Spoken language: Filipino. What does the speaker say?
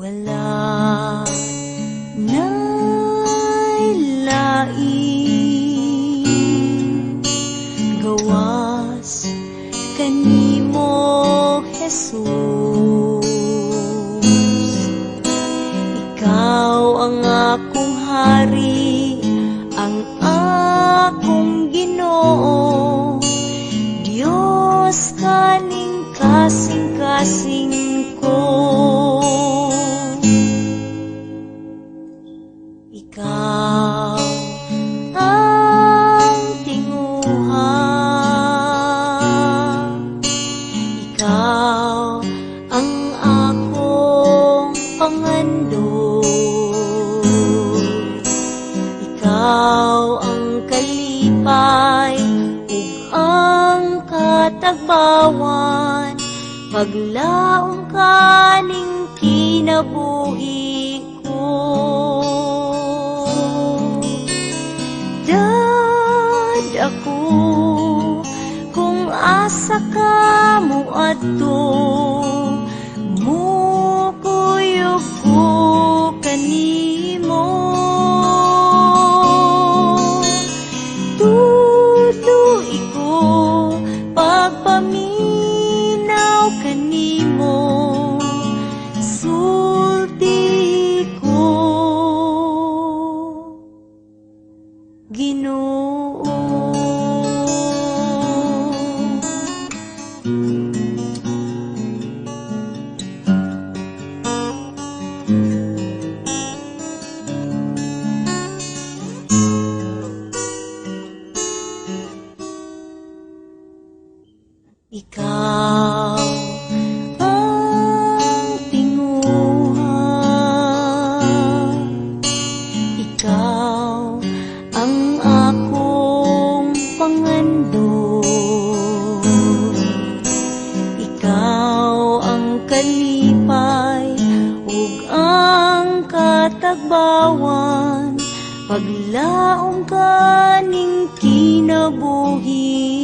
Wala na'y lain gawas kanimo Jesus. Ikaw ang akong hari, ang akong Ginoo, Diyos kaning kasing-kasing ko. Ikaw ang tinguha, ikaw ang akong pangandot, ikaw ang kalipay ug ang katagbawan, paglaom kaning kinabuhi ko. Dad ako kung asa ka mo adto, mukuyog ko kanimo. Tuloy ko pagpaminaw kanimo, sulti ko Ginoo. Ikaw ang tinguha, ikaw ang akong pangandot, ikaw ang kalipay ug ang katagbawan, paglaom kaning kinabuhi